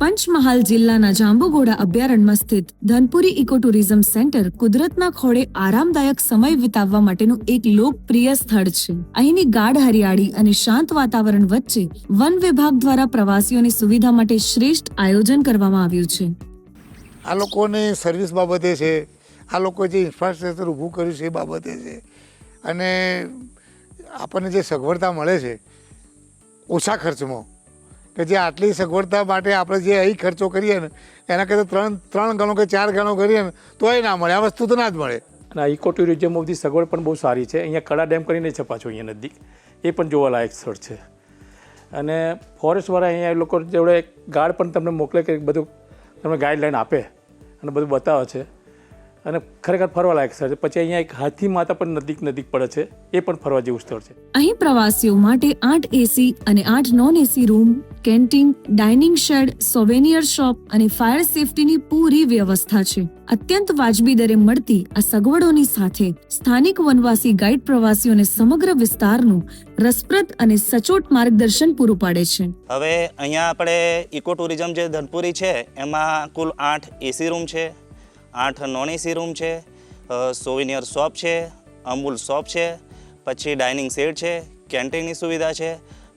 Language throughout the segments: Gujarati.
પંચમહાલ જિલ્લાના જાંબુઘોડા અભયારણ્યમાં સ્થિત ધનપુરી ઇકો ટુરિઝમ સેન્ટર કુદરતના ખોળે આરામદાયક સમય વિતાવવા માટેનું એક લોકપ્રિય સ્થળ છે. અહીંની ગાઢ હરિયાળી અને શાંત વાતાવરણ વચ્ચે વન વિભાગ દ્વારા પ્રવાસીઓની સુવિધા માટે શ્રેષ્ઠ આયોજન કરવામાં આવ્યું છે. આ લોકોની સર્વિસ બાબતે છે, આ લોકોએ જે ઇન્ફ્રાસ્ટ્રક્ચર ઊભું કર્યું છે એ બાબતે છે, અને આપણને જે સગવડતા મળે છે ઓછા ખર્ચમાં, કે જે આટલી સગવડતા માટે આપણે જે અહીં ખર્ચો કરીએ ને એના કરતાં ત્રણ ગણો કે 4 ગણો કરીએ ને તો એ ના મળે. આ વસ્તુ તો ના જ મળે. અને આ ઇકો ટુરિઝમ બધી સગવડ પણ બહુ સારી છે. અહીંયા કડા ડેમ કરીને છે પાછો અહીંયા નજીક, એ પણ જોવાલાયક સ્થળ છે. અને ફોરેસ્ટવાળા અહીંયા એ લોકો જોડે ગાર્ડ પણ તમને મોકલે કે બધું તમને ગાઈડલાઈન આપે અને બધું બતાવે છે, અને ખરેખર ફરવા લાયક સ્થળ છે. પછી અહીંયા એક હાથી માતા પણ નજીક પડે છે, એ પણ ફરવા જેવું સ્થળ છે. અહીં પ્રવાસીઓ માટે 8 એસી અને 8 non AC room, canteen, dining shed, souvenir shop અને ફાયર સેફટીની પૂરી વ્યવસ્થા છે. અત્યંત વાજબી દરે મળતી આ સગવડોની સાથે સ્થાનિક વનવાસી ગાઈડ પ્રવાસીઓને સમગ્ર વિસ્તારનું રસપ્રદ અને સચોટ માર્ગદર્શન પૂરું પાડે છે. હવે અહીંયા આપણે ઇકો ટુરિઝમ જે ધનપુરી છે એમાં કુલ 8 એસી રૂમ છે, 8 નોન એસી રૂમ છે, સોવિનિયર શોપ છે, અમૂલ શોપ છે, પછી ડાઇનિંગ સેટ છે, કેન્ટીનની સુવિધા છે,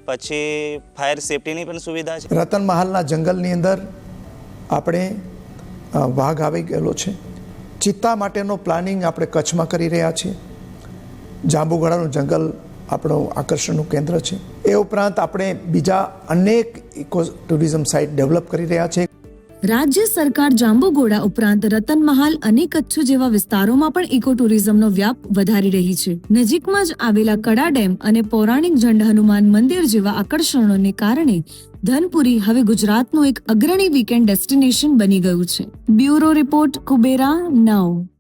પછી ફાયર સેફટીની પણ સુવિધા છે. રતનમહાલના જંગલની અંદર આપણે વાઘ આવી ગયેલો છે. ચિત્તા માટેનો પ્લાનિંગ આપણે કચ્છમાં કરી રહ્યા છીએ. જાંબુઘોડાનું જંગલ આપણું આકર્ષણનું કેન્દ્ર છે. એ ઉપરાંત આપણે બીજા અનેક ઇકો ટુરિઝમ સાઇટ ડેવલપ કરી રહ્યા છીએ. રાજ્ય સરકાર જાંબુઘોડા ઉપરાંત રતનમહાલ અને કચ્છ જેવા વિસ્તારોમાં પણ ઇકો ટુરિઝમનો વ્યાપ વધારી રહી છે. નજીકમાં જ આવેલા કડા ડેમ અને પૌરાણિક ઝંડ હનુમાન મંદિર જેવા આકર્ષણોને કારણે ધનપુરી હવે ગુજરાતનું એક અગ્રણી વીકેન્ડ ડેસ્ટિનેશન બની ગયું છે. બ્યુરો રિપોર્ટ, કુબેરા 9.